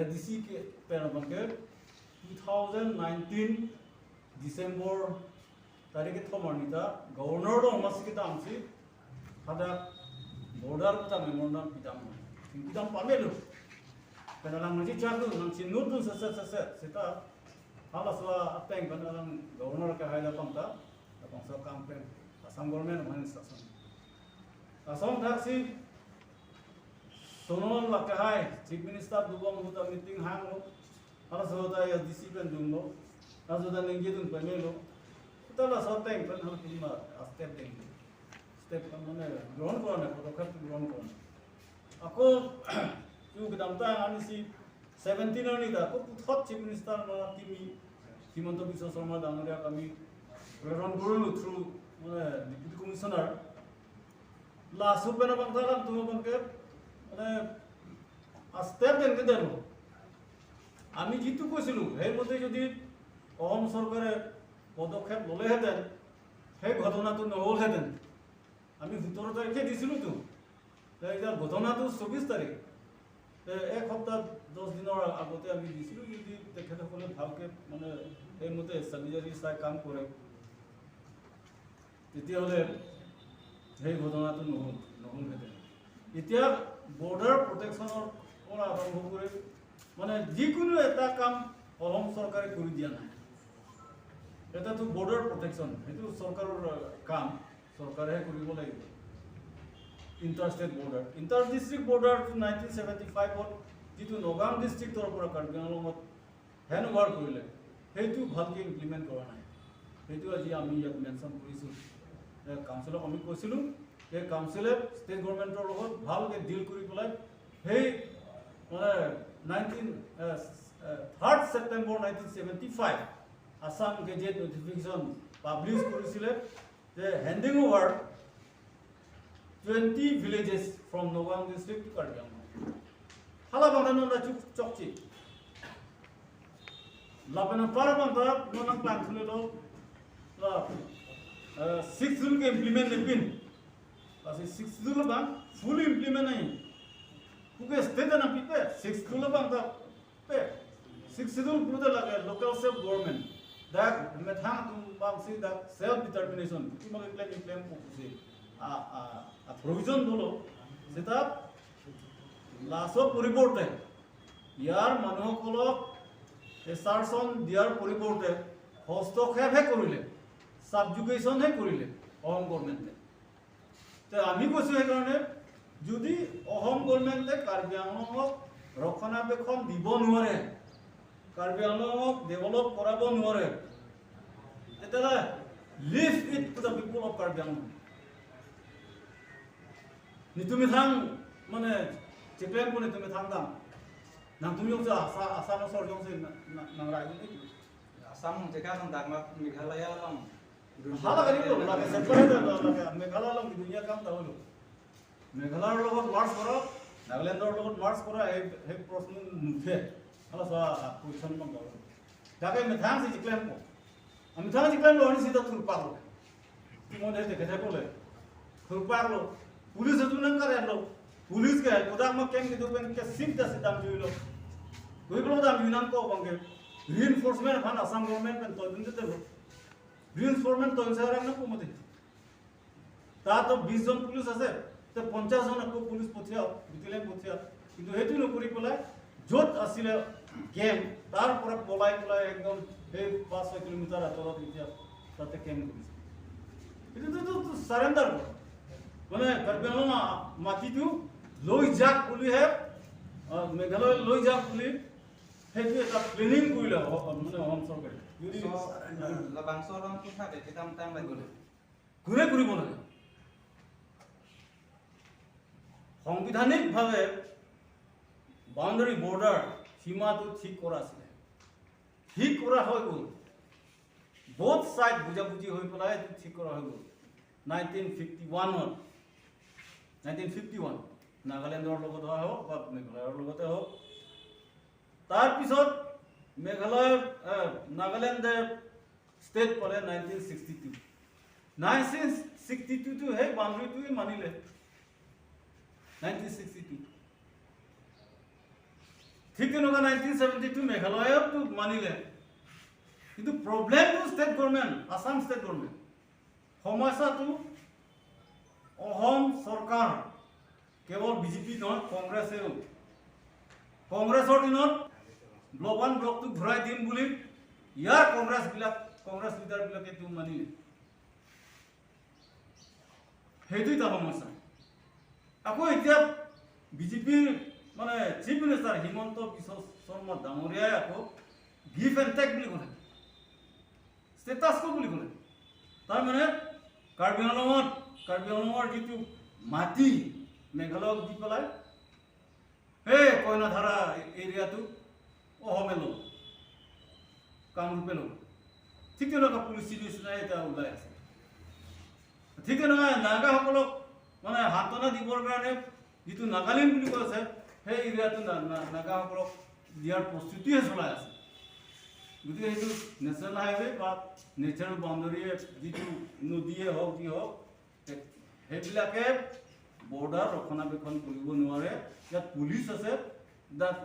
ADC के पेनबंके 2019 December तारीख थमरनिता governor दो मस्किता आमसी हादा border पुता मेमोरंडम पिदाम पामेलु पेनालां मजी चालु नंची नूतन ससे सेता हालासवा अपेंग पेनालां गवर्नर के हाइला पंता पंसा काम पे असम गवर्नमेंट मन शासन असम थाक्सी सोनोल लकाहाय चीफ मिनिस्टर दुबम हुता मीटिंग हांगो हालासवा या डीसी पेन दुंगो आजुदा नेंगे दुन पेमेलो तला सतें पेन हल किमा स्टेप माने ग्रहण करने पदक्षेप ग्रहण करने ako yung kadamta ani si 17 ani da ko puthot chief minister na timi Himanta Biswa Sarma dangaria kami run guru through deputy commissioner la supena bangtalam tumo bangke mane step den kedero ami jitu koisilu her moddhe jodi ohom sorkare পদক্ষেপ ললে হেতেন সেই ঘটনাটো নহল হেতেন আমি 17 তারিখে দিছিলো তো এইটার ঘটনাটো 24 তারিখ এক সপ্তাহ 10 দিনৰ আগতে আমি দিছিলো যদি তেখেতসকলে ভালকে মানে এই মতে সাৰ্ভিজাৰি চাই কাম কৰে তেতিয়াহলে সেই ঘটনাটো নহল হেতেন এতিয়া বৰ্ডাৰ প্ৰটেকচনৰ পৰা আৰম্ভ কৰি মানে যিকোনো এটা কাম অসম চৰকাৰে কৰি দিয়া নাই এটা তো বৰ্ডাৰ প্ৰটেকচন সেইটো চৰকাৰৰ কাম চৰকাৰে কৰিব লাগিব इंटर-स्टेट बॉर्डर इंटर-डिस्ट्रिक्ट बॉर्डर 1975 जितु नगाम डिस्ट्रिक्टर पर कार्बी आंलंगत हैंड ओवर करिले हेतु भालके इम्प्लिमेंट কৰা নাই हेतु আজি আমি ইয়াত মেনশন কৰিছো কাউন্সিলক আমি কৈছিলো যে কাউন্সিলে স্টেট গভर्नमेंटर লগত ভালকে ডিল কৰি পেলাই হেই মানে 3rd September 1975 Assam gazette notification publish কৰিছিলে যে handing over 20 villages from Nogam district to Karbi Anglong. Hala bangda nona chokchi. Lapena para bangda nona plan thule lo la 6 rule ke implement nepin. Pasi 6 rule bang fully implement nahi. Kuke state na pipe 6 rule bangda pe 6 rule pura lage local self government. That methang tum bang si that self determination. Kimage claim ko a provision dolo seta laso poriborte yar manokolok assertion diar poriborte hostokshep he korile subjugation he korile ohom government te ami koisu he karone jodi ohom government Karbi Anglongok রক্ষণাবেক্ষণ দিব নোৱাৰে Karbi আংলংক develop কৰাব নোৱাৰে তেতিয়া live it to the people of Karbi Anglong Nitumi thang mane cheklen pune tumi thang dam nang tumi yong asam sor yong se nang rai ni asam jeka nang dak ma Meghalaya long hala kari lo la ke separate lo la ke Meghalaya long ki dunia kam ta holo Meghalaya logot march koro Nagaland logot march koro he proshn nuthe hala sa position mang galo dakai me thang se cheklen ko ami thang cheklen lo ni sida thurpa lo ti mo de ke ko le thurpa lo police जुनन करे लो police के कोदा म केम के दुपन के SIM the सिदाम जुइलो कोइ बलो दाम युनान को बंगे रीइंफोर्समेंट फान असम गवर्नमेंट पेन तो दिन दे रीइंफोर्समेंट तो सारा न को मते ता तो 20 जन पुलिस আছে ते 50 जन को पुलिस पथिया बितिले पथिया किंतु हेतु न करि पला जोत आसिले गेम तार पर पলাই एकदम हे 500 किलोमीटर आतলত बितिया ताते केम करिस इतो तो सरेंडर মানে কাৰ্বি আংলং মাটিটো লৈ যাক বুলি হে মেঘালয় লৈ যাক বুলি হেতু এটা প্লেনিং কৰিলে মানে অসম চৰকাৰে যদি লাবাংছৰং কি থাকে কিতাম টাইম লাগিলে ঘূৰে কৰিব লাগে সংবিধানিকভাৱে বাউণ্ডাৰী বৰ্ডাৰ সীমাটো ঠিক কৰা আছিল ঠিক কৰা হৈ গ'ল both side বুজাবুজি হৈ পেলাই ঠিক কৰা হৈ গ'ল 1951 নাগালেণ্ডৰ লগত হোক বা মেঘালয়ৰ লগতে হোক তাৰ পিছত মেঘালয় নাগালেণ্ড স্টেট পৰে 1962 to হে বাউণ্ডাৰীটো মানিলে 1962 ঠিক তেনেকুৱা 1972 মেঘালয়তো মানিলে কিন্তু প্ৰব্লেমটো state government Assam state government সমস্যাটো অসম চৰকাৰ কেৱল বিজেপি নহয় কংগ্ৰেছেও কংগ্ৰেছৰ দিনত ব্লক 1 ব্লক 2 ঘূৰাই দিম বুলি ইয়াৰ কংগ্ৰেছ লিডাৰবিলাকে এইটো মানিলে সেইটোৱেই এটা সমস্যা আকৌ এতিয়া বিজেপিৰ মানে চিফ মিনিষ্টাৰ হিমন্ত বিশ্ব শৰ্মা ডাঙৰীয়াই আকৌ গিভ এণ্ড টেক বুলি ক'লে ষ্টেটাছ কো বুলি ক'লে তাৰমানে কাৰ্বি আংলঙৰ যিটো মাটি মেঘালয়ক দি পেলাই সেই কইনাধাৰা এৰিয়াটো অসমে ল'ব কামৰূপে ল'ব ঠিক তেনেকুৱা পুলিচি নিচিনাই এটা ওলাই আছে ঠিক তেনেকুৱা নাগাসকলক মানে সান্তনা দিবৰ কাৰণে যিটো নাগালেণ্ড বুলি কৈছে সেই এৰিয়াটো নাগাসকলক দিয়াৰ প্ৰস্তুতিহে চলাই আছে গতিকে সেইটো নেশ্যনেল হাইৱে বা নেচাৰেল বাউণ্ডাৰীয়ে যিটো নদীয়ে হওক যি হওক সেইবিলাকে বৰ্ডাৰ ৰক্ষণাবেক্ষণ কৰিব নোৱাৰে ইয়াত পুলিচ আছে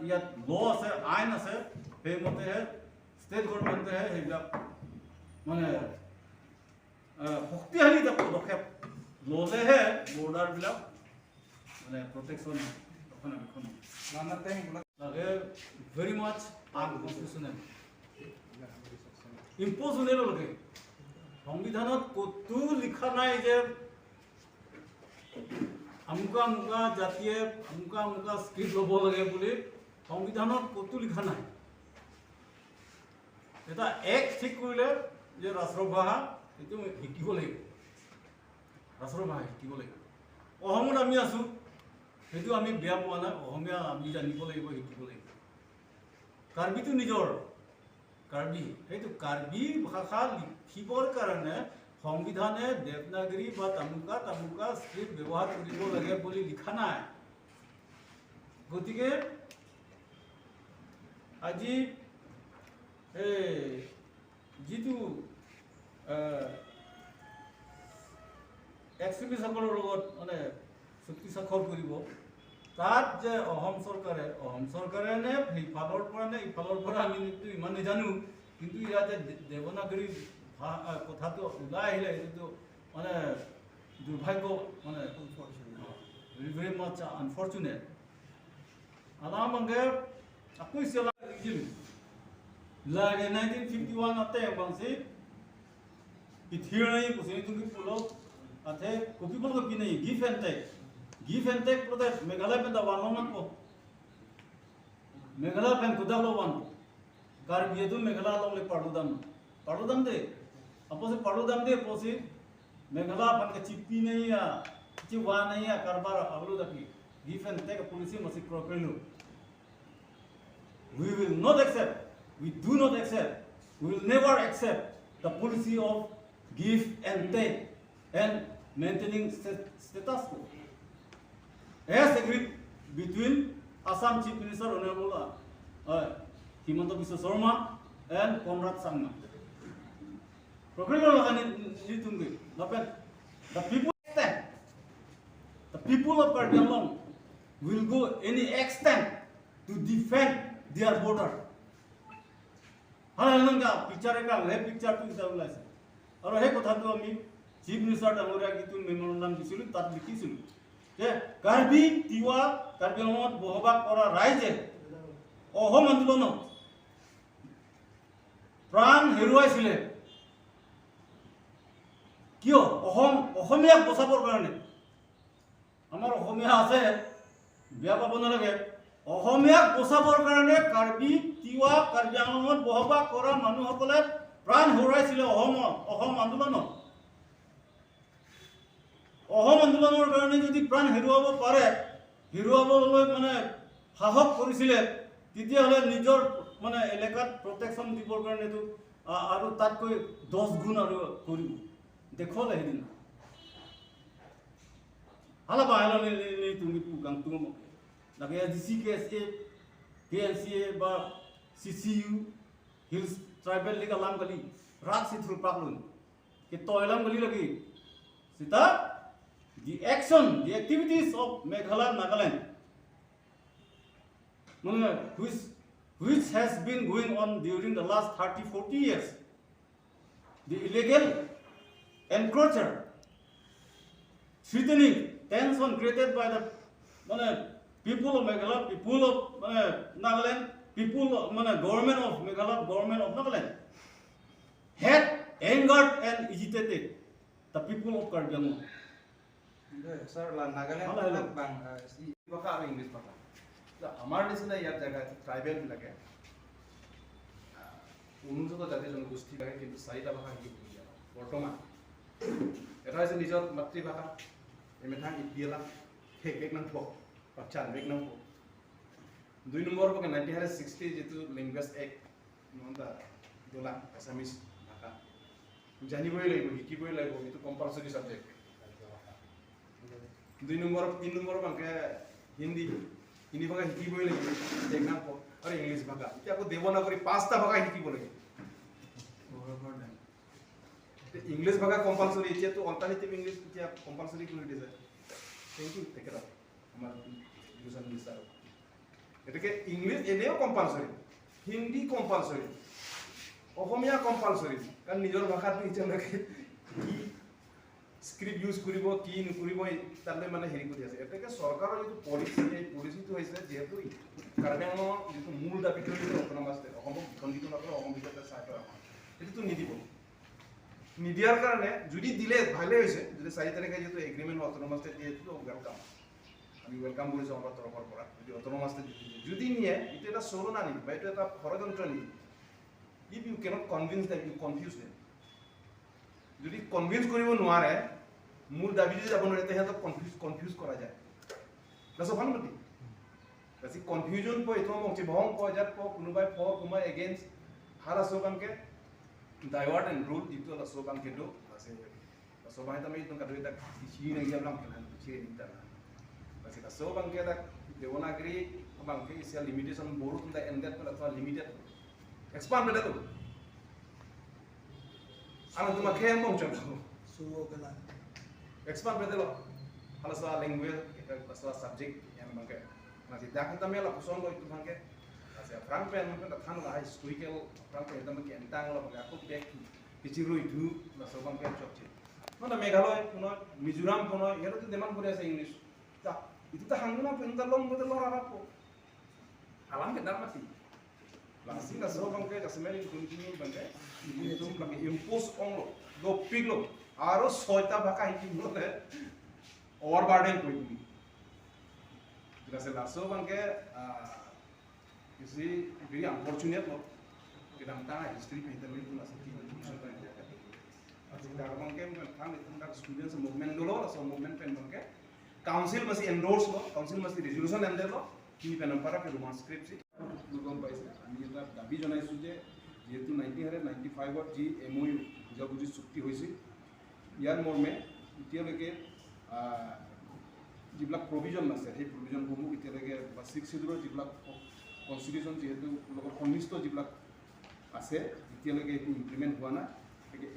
ইয়াত ল আছে আইন আছে সেইমতেহে ষ্টেট গভৰ্ণমেণ্টেহে সেইবিলাক মানে শক্তিশালী এটা পদক্ষেপ ল'লেহে বৰ্ডাৰবিলাক মানে প্ৰটেকশ্যন ৰক্ষণাবেক্ষণ লাগে ভেৰি মাছ আনকনষ্টিটিউচনেল ইম্প'জ হ'লে লগে সংবিধানত ক'তো লিখা নাই যে আমুকা জাতিয়ে আমুকা স্ক্ৰিপ্ট ল'ব লাগে বুলি সংবিধানত ক'তো লিখা নাই এটা ঠিক কৰিলে যে ৰাষ্ট্ৰভাষা এইটো শিকিব লাগিব ৰাষ্ট্ৰভাষা শিকিব লাগিব অসমত আমি আছোঁ সেইটো আমি বেয়া পোৱা নাই অসমীয়া আমি জানিব লাগিব শিকিব লাগিব কাৰ্বিটো নিজৰ কাৰ্বি সেইটো কাৰ্বি ভাষা লিখিবৰ কাৰণে সংবিধানে দেৱনাগৰী বা তামুকা স্ক্ৰিপ্ট ব্যৱহাৰ কৰিব লাগে বুলি লিখা নাই গতিকে আজি যিটো এক্সট্ৰিমিষ্টসকলৰ লগত মানে চুক্তি স্বাক্ষৰ কৰিব তাত যে অসম চৰকাৰে নে সিফালৰ পৰা নে ইফালৰ পৰা আমি ইমান নাজানো কিন্তু ইয়াতে দেৱনাগৰী কথাটো ওলাই আহিলে এইটো মানে দুৰ্ভাগ্য মানে ভেৰি মাছ আনফৰ্চুনেট আলামাংগে আকৌ ইছলা লিখিলোঁ lagi 1951 ate bangsi pithir nahi kusini tungi pulo ate kopi pol kopi nahi give and take protest meghalaya pen da wanoman ko meghalaya pen kudalo wan kar biedu meghalaya long le padudam de apose padudam de posi meghalaya pen ke chipi nahi ya chiwa nahi ya karbar avlu daki give and take policy masi properly we will not accept. We do not accept, we will never accept the policy of give and take and maintaining status quo. As agreed between Assam Chief Minister Honorable Himanta Biswa Sarma and Conrad Sangma. The people of Karbi Anglong will go any extent to defend their border. Picture এটা সেই পিকচাৰটো হিচাপ ওলাইছে আৰু সেই কথাটো আমি chief minister ডাঙৰীয়াক যিটো মেমৰেণ্ডাম দিছিলোঁ তাত লিখিছিলোঁ যে কাৰ্বি তিৱা কাৰ্বি আংলঙত বসবাস কৰা ৰাইজে অসম আন্দোলনত প্ৰাণ হেৰুৱাইছিলে কিয় অসমীয়াক বচাবৰ কাৰণে আমাৰ অসমীয়া আছে বেয়া পাব নালাগে অসমীয়াক বচাবৰ কাৰণে কাৰ্বি তিৱা কাৰ্বি আংলঙত বসবাস কৰা মানুহসকলে প্ৰাণ হেৰুৱাইছিলে অসম আন্দোলনৰ কাৰণে যদি প্ৰাণ হেৰুৱাব পাৰে হেৰুৱাবলৈ মানে সাহস কৰিছিলে তেতিয়াহ'লে নিজৰ মানে এলেকাত প্ৰটেকশ্যন দিবৰ কাৰণেতো আৰু তাতকৈ 10 গুণ আৰু কৰিব দেখুৱালে সেইদিনা হালা বাহিৰলৈ তুমি গাংটো lagi SDC, KLCA, ba CCU, Hills Tribal League alam kali, rak si thul paklun, kita alam kali lagi, sita the activities of Meghalaya, Nagaland which has been going on during the last 30-40 years. The illegal encroacher, threatening tension created by the people of Meghalaya, people of Nagaland, people of government of Meghalaya, government of Nagaland, had angered and agitated the people of Karbi Anglong. Sir, Nagaland bang ভাষা আৰু English ভাষা আমাৰ নিচিনা ইয়াত জেগাত tribal বিলাকে উন্নত জাতীয় জনগোষ্ঠী বিলাকে কিন্তু চাৰিটা ভাষা শিকিবলগীয়া হয় বৰ্তমান এটা হৈছে নিজৰ মাতৃভাষা এমেথাং ইপিয়েলা এক নম্বৰ পাঁচান এক নম্বৰ 2 নম্বৰ হ'ব 1960 যেটো লেংগুৱেজ এক নন্দা দোলা আসামিজ ভাষা জানিবই লাগিব শিকিবই লাগিব এটো কম্পালসৰি সাবজেক্ট 2 নম্বৰ 3 নম্বৰ ভাষা হিন্দী হিন্দী ভাষা শিকিবই লাগিব এক নম্বৰ আৰু ইংলিছ ভাষা এতিয়া আকৌ দেৱনাগৰী পাঁচটা ভাষা শিকিব লাগিব ইংলিছ ভাষা কম্পালসৰি এতিয়া তো অল্টাৰনেটিভ ইংলিছ এতিয়া কম্পালসৰি কৰি দিছে থ্যাংক ইউ তেখেতক আমাৰ ডিভিজন মিনিষ্টাৰ এটাকে ইংলিছ এনেও কম্পালসৰি হিন্দী কম্পালসৰি অসমীয়া কম্পালসৰি কাৰণ নিজৰ ভাষাটো ইচ্ছালৈকে কি স্ক্ৰিপ্ট ইউজ কৰিব কি নকৰিব তালে মানে হেৰি কৰি আছে এটাকে চৰকাৰৰ যিটো পলিচি এই পলিচিটো হৈছে যেহেতু কাৰ্বি আংলঙৰ যিটো মূল দাবীটো হৈছে অট'নমাছ ষ্টেট অসমক বিখণ্ডিত নকৰে অসম ভিতৰতে চাইটো এইটোতো নিদিব নিদিয়াৰ কাৰণে যদি দিলে ভালে হৈছে যদি 4 তাৰিখে যেটো এগ্ৰিমেন্ট অট'নমাছ ষ্টেট দিয়েটো ওয়েলকাম আমি ওয়েলকাম কৰিছো আমাৰ তৰফৰ পৰা যদি অট'নমাছ ষ্টেট যদি নিয়ে এটা এটা সৰনা নিদি বা এটা ষড়যন্ত্ৰ নিদি if you cannot convince them you confuse them যদি কনভিন্স কৰিব নোৱাৰে মূল দাবী যদি যাব নোৱাৰে তেহেতক কনফিউজ কৰা যায় that's one thing that's the confusion po ito mo si bahong po jat po kunubay po kumay against hala soban ke divert and rule dito la soban ke do kasi soban ito may itong kaduita si na giyam lang kan si dita kasi la soban ke da dewanagri bang ke is limitation boru tunda ended pa la limited expand na to ano tuma kaya mo chamo so gala expand bedelo hala sa language sa subject yang bangke nasi dak tamya la kuson lo itu bangke nasi frank pen mungkin datang lah historical frank pen itu mungkin entang lo bangke aku back keciru itu la so bangke chokche mana Meghalaya puno Mizoram puno ya itu demand boleh bahasa English tak itu tak hanguna pun interlong betul orang apa alam ke dalam mati langsung la so bangke kasmeli continue bangke itu lagi impose on lo do pig lo আরো 6টা ভাষা শিকিবলে overburden কৰি দিবি ঠিক আছে Lasso Banke easy very unfortunate লো কিদাম তা history পেতে লই তো লাসো কি ডিভিশন পাই আছে দার বাংকে থাং ইতনা স্টুডেন্টস মুভমেন্ট দলো Lasso movement PAN Banke council মাসি এন্ডোর্স লো কাউন্সিল মাসি রেজুলেশন এন্ডে লো কি পেন পারা কে রোমান স্ক্রিপ্ট সি দুগম পাইছে আমি এটা দাবী জনাইছো যে যেহেতু 1995 ত জি এমওইউ বুজাবুজি চুক্তি হৈছিল ইয়াৰ মৰ্মে এতিয়ালৈকে যিবিলাক প্ৰভিজন আছে সেই প্ৰভিজনসমূহ এতিয়ালৈকে বা 6 শিডিউলৰ যিবিলাক কনষ্টিটিউশ্যন যিহেতু লগত সন্নিষ্ঠ যিবিলাক আছে এতিয়ালৈকে এইটো ইমপ্লিমেণ্ট হোৱা নাই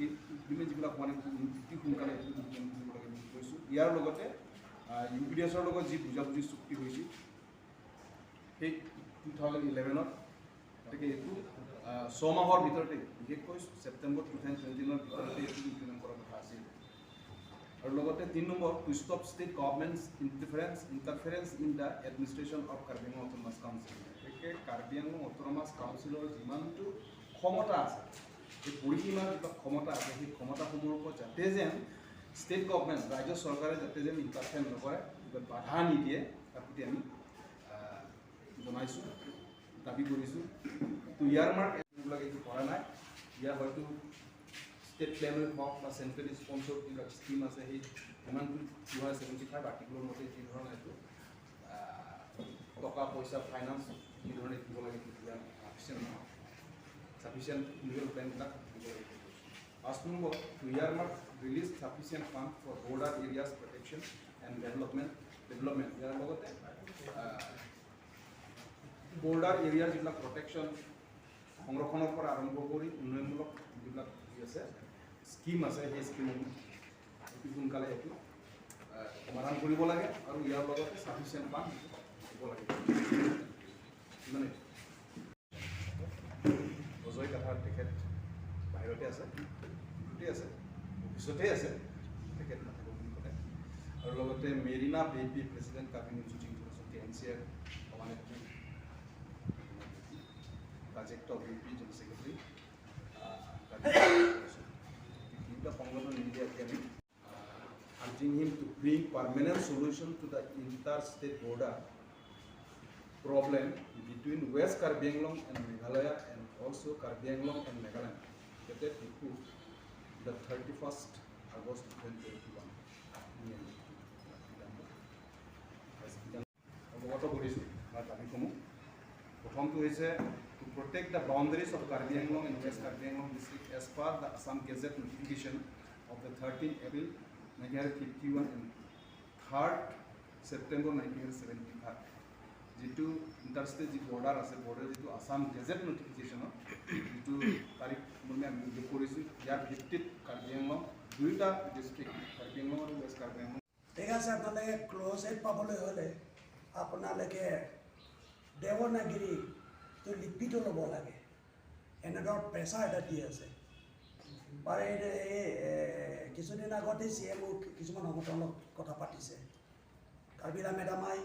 এই ইমপ্লিমেণ্ট যিবিলাক হোৱা নাই অতি সোনকালে ইমপ্লিমেণ্ট কৰিব লাগে বুলি কৈছোঁ ইয়াৰ লগতে ইউপিডিএছৰ লগত যি বুজাবুজি চুক্তি হৈছিল সেই 2011ত গতিকে এইটো 6 মাহৰ ভিতৰতে বিশেষকৈ ছেপ্টেম্বৰ 2020ৰ ভিতৰতে এইটো ইমপ্লিমেণ্ট কৰাৰ কথা আছিল और লগতে 3 নম্বৰ to stop state governments interference in the administration of Karbi Anglong autonomous council একে কাৰ্বি আংলং অট'নমাছ কাউন্সিলৰ যিমানটো ক্ষমতা আছে এই পৰিসীমাৰ যিটো ক্ষমতা আছে সেই ক্ষমতাসমূহৰ ওপৰত যাতে যেন ষ্টেট গভৰ্ণমেণ্ট ৰাজ্য চৰকাৰে যাতে যেন ইণ্টাৰফেয়াৰ নকৰে বাধা নিদিয়ে তাৰ প্ৰতি আমি জনাইছোঁ দাবী কৰিছোঁ তো ইয়াৰ মাৰ্ক এইবিলাক এইটো কৰা নাই ইয়াৰ হয়তো স্টেট প্লেনৰ হওক বা চেণ্ট্ৰেল স্পন্সৰ যিবিলাক স্কিম আছে সেই ইমানটো 275 আৰ্টিকলৰ মতে যি ধৰণে এইটো টকা পইচা ফাইনেন্স যি ধৰণে দিব লাগে তেতিয়া সাফিচিয়েণ্ট লিগেল প্লেনবিলাক দিব লাগে 5 নম্বৰ to earmark release sufficient fund for border areas protection and development ইয়াৰ লগতে বৰ্ডাৰ এৰিয়াৰ যিবিলাক প্ৰটেকশ্যন সংৰক্ষণৰ পৰা আৰম্ভ কৰি উন্নয়নমূলক যিবিলাক আছে স্কিম আছে সেই স্কিমসমূহ অতি সোনকালে এইটো সমাধান কৰিব লাগে আৰু ইয়াৰ লগতে সাফিচিয়েণ্ট ফাণ্ড দিব লাগে মানে অজয় কাঠাৰ তেখেত বাহিৰতে আছে, ডিউটি আছে, অফিচতে আছে, তেখেত নাথাকিব বুলি ক'লে। আৰু লগতে মেৰিনা বেবি প্ৰেচিডেণ্ট কাবিন ইনষ্টিটিউট ইণ্টাৰনেশ্যনেল কেএনচিআৰ সভানেত্ৰী প্ৰাজেক্ট বিউপি জেনেৰেল ছেক্ৰেটাৰী তিনিটা সংগঠন মিলি আজি আমি urging him to bring permanent solution to the interstate border problem between West Karbi Anglong and Meghalaya and also Karbi Anglong and Nagaland dated the 31st August 2021. অৱগত কৰিছোঁ আমাৰ দাবীসমূহ। প্ৰথমটো হৈছে to protect the boundaries of Karbi Anglong and West Karbi Anglong district as per the Assam Gazette notification of the 13th April 1951 and 3rd September 1975 যিটো interstate যি border আছে, border যিটো আছাম গেজেট নটিফিকেশ্যনত যিটো তাৰিখ মানে আমি উল্লেখ কৰিছোঁ, ইয়াৰ ভিত্তিত কাৰ্বি আংলং দুয়োটা ডিষ্ট্ৰিক্ট কাৰ্বি আংলং আৰু ৱেষ্ট কাৰ্বি আংলং। ঠিক আছে, আপোনালোকে ক্ল'জেট পাবলৈ হ'লে আপোনালোকে দেৱনাগিৰিটো লিপিটো ল'ব লাগে। এনেধৰণৰ প্ৰেছাৰ এটা দি আছে। বাৰু এই কিছুদিন আগতে CMO কিছুমান সংগঠনৰ লগত কথা পাতিছে, কাৰ্বিলা মেডামাই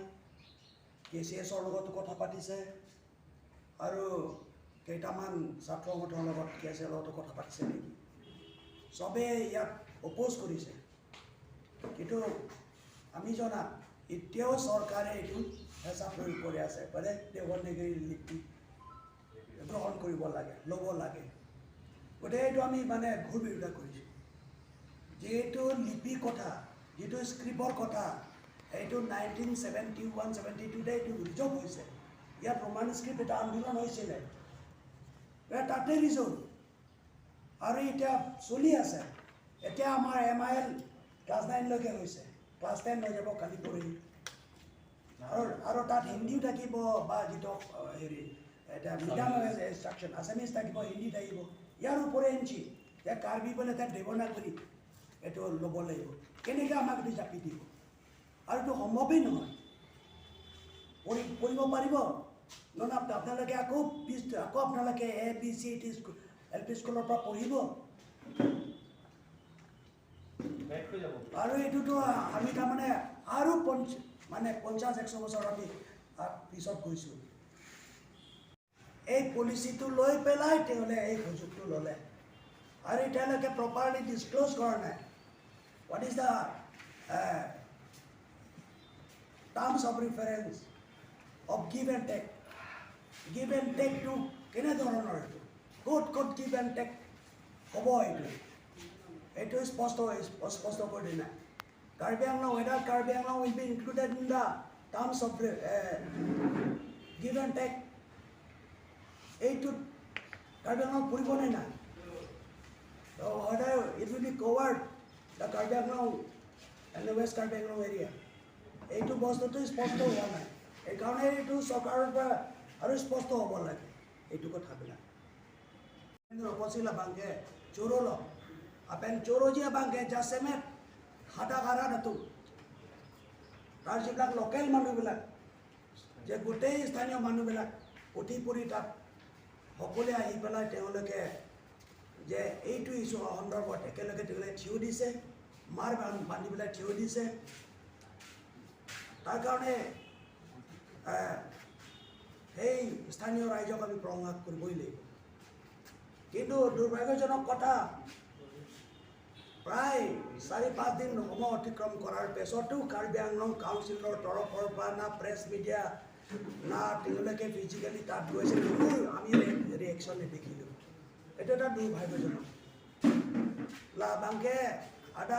KCSৰ লগতো কথা পাতিছে আৰু কেইটামান ছাত্ৰ সংগঠনৰ লগত KCSৰ লগতো কথা পাতিছে নেকি। চবেই ইয়াক অপ'জ কৰিছে, কিন্তু আমি জনাত এতিয়াও চৰকাৰে এইটো হেঁচা প্ৰয়োগ কৰি আছে, মানে দেৱনাগিৰি লিপি গ্ৰহণ কৰিব লাগে, ল'ব লাগে। গতিকে এইটো আমি মানে ঘূৰ বিৰোধিতা কৰিছোঁ। যিহেতু লিপি কথা, যিটো স্ক্ৰিপ্টৰ কথা, এইটো 1971-72 এইটো ৰিজৰ্ভ হৈছে। ইয়াত ৰোমান স্ক্ৰিপ্ট এটা আন্দোলন হৈছিলে, তাতে ৰিজৰ্ভ আৰু এতিয়া চলি আছে। এতিয়া আমাৰ MIL ক্লাছ 9লৈকে হৈছে, ক্লাছ 10 হৈ যাব কালি পৰহি। আৰু তাত হিন্দীও থাকিব বা যিটো হেৰি এটা মিডিয়াম ইনষ্ট্ৰাকশ্যন আছামিজ থাকিব, হিন্দী থাকিব। ইয়াৰ ওপৰে এনচি যে কাৰ্বি বোলে তাত দেৱনাগৰী এইটো ল'ব লাগিব। কেনেকৈ আমাক এইটো জাপি দিব? আৰু এইটো সম্ভৱেই নহয়। কৰিব পাৰিব নহয়, আপোনালোকে আকৌ আপোনালোকে ABC LP স্কুলৰ পৰা পঢ়িব। আৰু এইটোতো আমি তাৰমানে আৰু 50-100 বছৰ আমি পিছত গৈছোঁ। এই পলিচিটো লৈ পেলাই তেওঁলোকে এই সুযোগটো ল'লে আৰু এতিয়ালৈকে প্ৰপাৰলি ডিছক্ল'জ কৰা নাই। What is the terms of reference of give and take? Give and টেকটো কেনেধৰণৰ? এইটো ক'ত গিভ এণ্ড টেক হ'ব? এইটো স্পষ্ট কৰি দিয়া নাই। Karbi Anglong, whether Karbi Anglong will be included in the terms of give and take, এইটো কাৰ্বি আংলং পৰিব নে নাই? Whether it will be covered the Karbi Anglong and the West Karbi Anglong area, এইটো বস্তুটো স্পষ্ট হোৱা নাই। এইকাৰণে এইটো চৰকাৰৰ পৰা আৰু স্পষ্ট হ'ব লাগে এইটো কথাবিলাক। Rupasila bangke curolo, apen curojia bangke jasemet hada gara datu. তাৰ যিবিলাক লোকেল মানুহবিলাক, যে গোটেই স্থানীয় মানুহবিলাক উঠি পৰি তাত সকলোৱে আহি পেলাই তেওঁলোকে যে এইটো ইছ্যু সন্দৰ্ভত একেলগে থিয় দিছে, মাৰ বান্ধি পেলাই থিয় দিছে। তাৰ কাৰণে সেই স্থানীয় ৰাইজক আমি প্ৰশংসা কৰিবই লাগিব। কিন্তু দুৰ্ভাগ্যজনক কথা, প্ৰায় 4-5 দিন সময় অতিক্ৰম কৰাৰ পিছতো কাৰ্বি আংলং কাউন্সিলৰ তৰফৰ পৰা না প্ৰেছ মিডিয়া না তেওঁলোকে ফিজিকেলি তাত গৈছে, কিন্তু আমি ৰিয়েকশ্যন নেদেখিলোঁ। এইটো এটা দুৰ্ভাগ্যজনক। বাংকে আদা